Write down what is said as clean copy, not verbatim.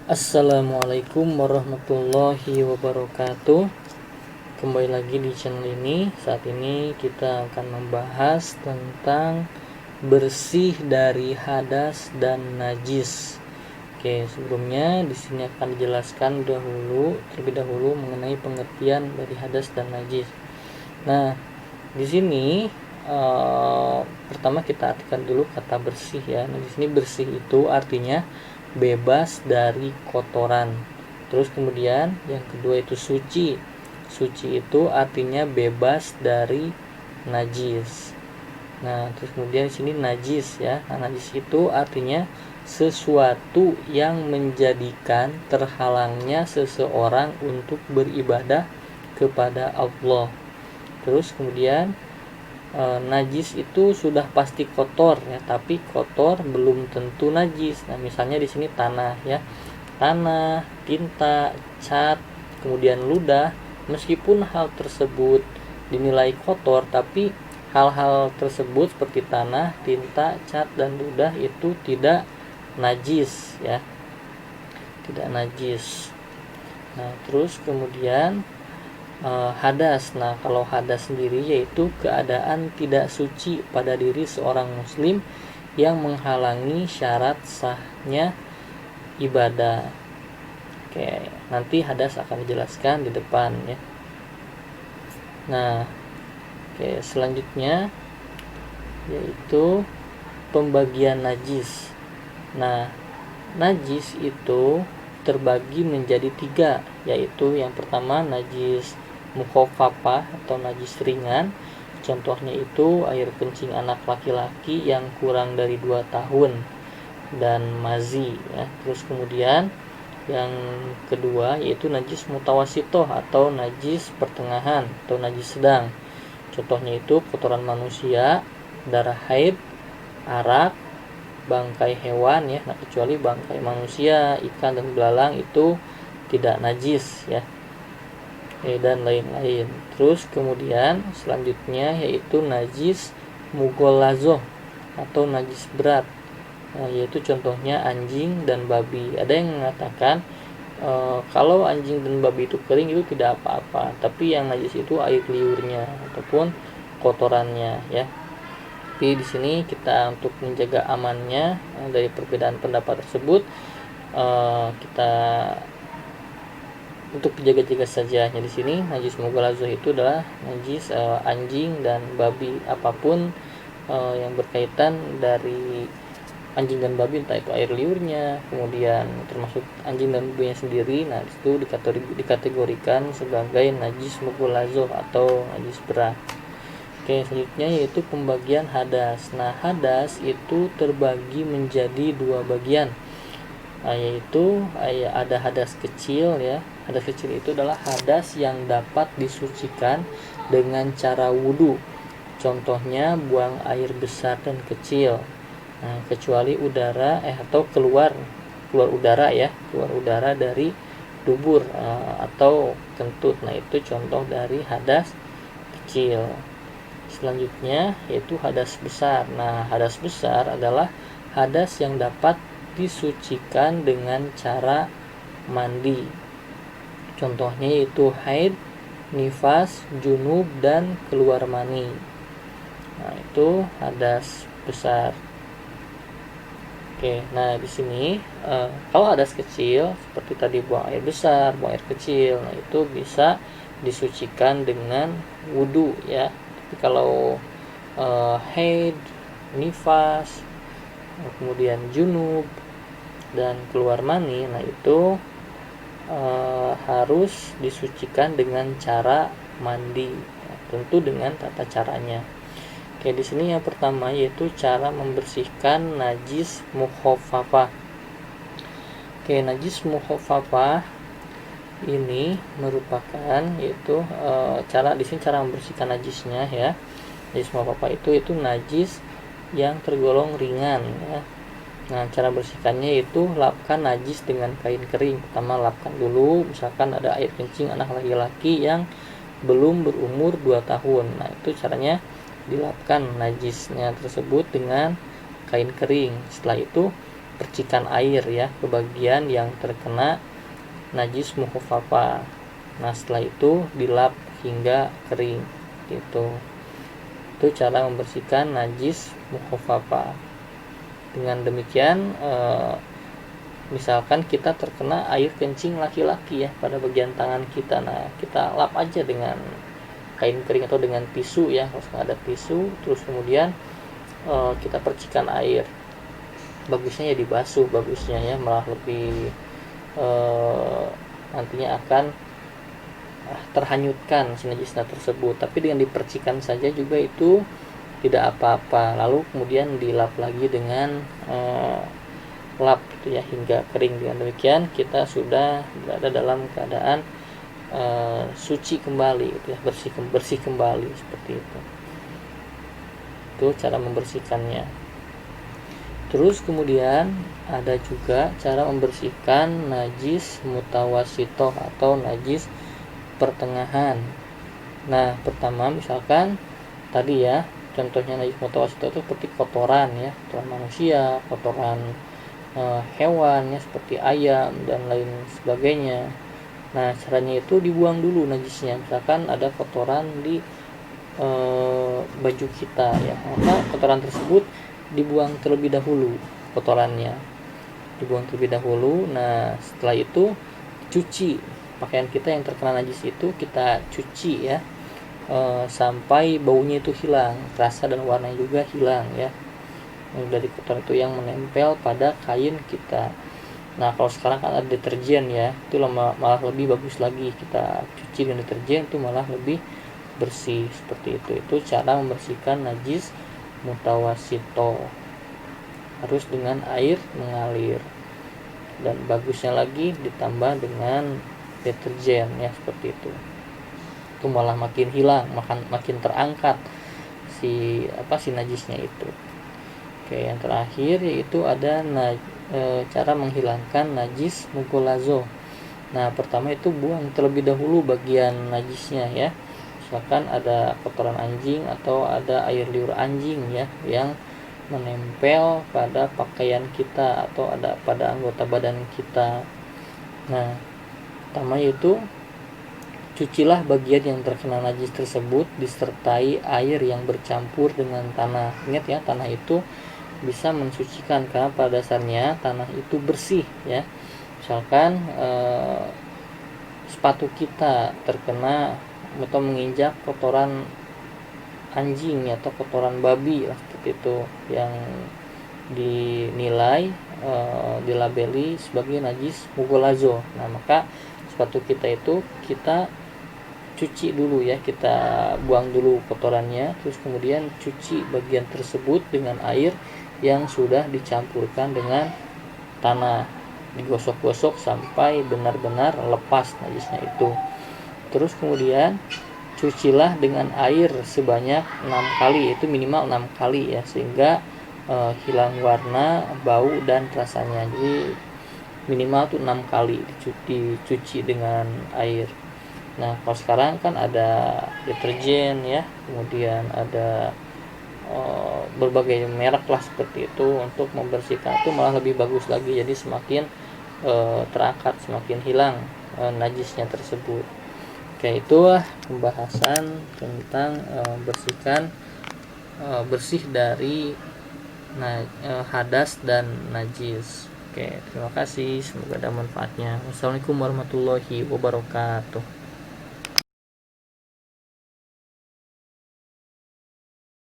Assalamualaikum warahmatullahi wabarakatuh. Kembali lagi di channel ini. Saat ini kita akan membahas tentang bersih dari hadas dan najis. Oke, sebelumnya di sini akan dijelaskan terlebih dahulu mengenai pengertian dari hadas dan najis. Nah, di sini pertama kita artikan dulu kata bersih ya. Nah, di sini bersih itu artinya bebas dari kotoran. Terus kemudian yang kedua itu suci. Suci itu artinya bebas dari najis. Nah, terus kemudian di sini najis ya. Nah, najis itu artinya sesuatu yang menjadikan terhalangnya seseorang untuk beribadah kepada Allah. Terus kemudian najis itu sudah pasti kotor ya, tapi kotor belum tentu najis. Nah, misalnya di sini tanah ya. Tanah, tinta, cat, kemudian ludah, meskipun hal tersebut dinilai kotor, tapi hal-hal tersebut seperti tanah, tinta, cat, dan ludah itu tidak najis ya. Tidak najis. Nah, terus kemudian hadas. Nah, kalau hadas sendiri yaitu keadaan tidak suci pada diri seorang muslim yang menghalangi syarat sahnya ibadah. Oke, nanti hadas akan dijelaskan di depan ya. Nah, oke, selanjutnya yaitu pembagian najis. Nah, najis itu terbagi menjadi 3, yaitu yang pertama najis mukhafafah atau najis ringan. Contohnya itu air kencing anak laki-laki yang kurang dari 2 tahun dan mazi ya. Terus kemudian yang kedua yaitu najis mutawasitoh atau najis pertengahan atau najis sedang. Contohnya itu kotoran manusia, darah haid, arak, bangkai hewan ya. Nah, kecuali bangkai manusia, ikan dan belalang itu tidak najis ya. Dan lain-lain. Terus kemudian selanjutnya yaitu najis mughallazoh atau najis berat. Nah, yaitu contohnya anjing dan babi. Ada yang mengatakan kalau anjing dan babi itu kering itu tidak apa-apa, tapi yang najis itu air liurnya ataupun kotorannya ya. Tapi di sini kita untuk menjaga amannya dari perbedaan pendapat tersebut, kita untuk dijaga-jaga saja. Di sini najis mughallazoh itu adalah najis anjing dan babi, apapun yang berkaitan dari anjing dan babi, entah itu air liurnya, kemudian termasuk anjing dan babinya sendiri. Nah, itu dikategorikan sebagai najis mughallazoh atau najis berat. Oke, selanjutnya yaitu pembagian hadas. Nah, hadas itu terbagi menjadi 2 bagian. Yaitu ada hadas kecil ya. Hadas kecil itu adalah hadas yang dapat disucikan dengan cara wudhu. Contohnya buang air besar dan kecil. Nah, kecuali udara atau keluar udara ya, keluar udara dari dubur atau kentut. Nah, itu contoh dari hadas kecil. Selanjutnya yaitu hadas besar. Nah, hadas besar adalah hadas yang dapat disucikan dengan cara mandi. Contohnya yaitu haid, nifas, junub, dan keluar mani. Nah, itu hadas besar. Oke, nah di sini kalau hadas kecil seperti tadi buang air besar, buang air kecil, nah itu bisa disucikan dengan wudhu ya. Tapi kalau haid, nifas, kemudian junub dan keluar mani, nah itu harus disucikan dengan cara mandi, ya, tentu dengan tata caranya. Oke, di sini yang pertama yaitu cara membersihkan najis mukhafafah. Oke, najis mukhafafah ini merupakan yaitu cara di sini cara membersihkan najisnya ya. Najis mukhafafah itu najis yang tergolong ringan ya. Nah, cara bersihkannya itu lapkan najis dengan kain kering. Pertama lapkan dulu, misalkan ada air kencing anak laki-laki yang belum berumur 2 tahun. Nah, itu caranya dilapkan najisnya tersebut dengan kain kering. Setelah itu percikan air ya ke bagian yang terkena najis mukhaffafa. Nah setelah itu dilap hingga kering gitu. Itu cara membersihkan najis mukhaffafa. Dengan demikian misalkan kita terkena air kencing laki-laki ya pada bagian tangan kita, nah kita lap aja dengan kain kering atau dengan tisu ya, kalau ada tisu, terus kemudian kita percikan air. Bagusnya ya dibasuh, bagusnya ya, malah lebih nantinya akan terhanyutkan si najisnya tersebut. Tapi dengan dipercikan saja juga itu tidak apa-apa. Lalu kemudian dilap lagi dengan lap gitu ya hingga kering. Dengan demikian kita sudah berada dalam keadaan suci kembali gitu ya, bersih kembali seperti itu. Itu cara membersihkannya. Terus kemudian ada juga cara membersihkan najis mutawasitoh atau najis pertengahan. Nah pertama misalkan tadi ya, contohnya najis mutawasitoh itu seperti kotoran ya, kotoran manusia, kotoran hewan ya seperti ayam dan lain sebagainya. Nah caranya itu dibuang dulu najisnya. Misalkan ada kotoran di baju kita ya, maka kotoran tersebut dibuang terlebih dahulu, kotorannya dibuang terlebih dahulu. Nah setelah itu cuci pakaian kita yang terkena najis itu, kita cuci ya sampai baunya itu hilang, rasa dan warnanya juga hilang ya dari kotoran itu yang menempel pada kain kita. Nah kalau sekarang kan ada deterjen ya, itu malah lebih bagus lagi, kita cuci dengan deterjen itu malah lebih bersih seperti itu. Itu cara membersihkan najis mutawasito, harus dengan air mengalir, dan bagusnya lagi ditambah dengan deterjen ya seperti itu. Itu malah makin hilang, makin terangkat si najisnya itu. Oke, yang terakhir yaitu ada cara menghilangkan najis mughalazo. Nah pertama itu buang terlebih dahulu bagian najisnya ya. Misalkan ada kotoran anjing atau ada air liur anjing ya yang menempel pada pakaian kita atau ada pada anggota badan kita. Nah pertama itu cucilah bagian yang terkena najis tersebut disertai air yang bercampur dengan tanah. Ingat ya, tanah itu bisa mensucikan karena pada dasarnya tanah itu bersih ya. Misalkan sepatu kita terkena atau menginjak kotoran anjing atau kotoran babi lah seperti itu yang dinilai dilabeli sebagai najis mughalazo. Nah maka sepatu kita itu kita cuci dulu ya, kita buang dulu kotorannya, terus kemudian cuci bagian tersebut dengan air yang sudah dicampurkan dengan tanah, digosok-gosok sampai benar-benar lepas najisnya itu. Terus kemudian cucilah dengan air sebanyak 6 kali, itu minimal 6 kali ya, sehingga hilang warna, bau dan rasanya. Jadi minimal tuh 6 kali dicuci dengan air. Nah kalau sekarang kan ada deterjen ya, kemudian ada berbagai merek lah seperti itu untuk membersihkan, itu malah lebih bagus lagi, jadi semakin terangkat, semakin hilang najisnya tersebut. Oke, itulah pembahasan tentang bersih dari hadas dan najis. Oke, terima kasih, semoga ada manfaatnya. Wassalamualaikum warahmatullahi wabarakatuh.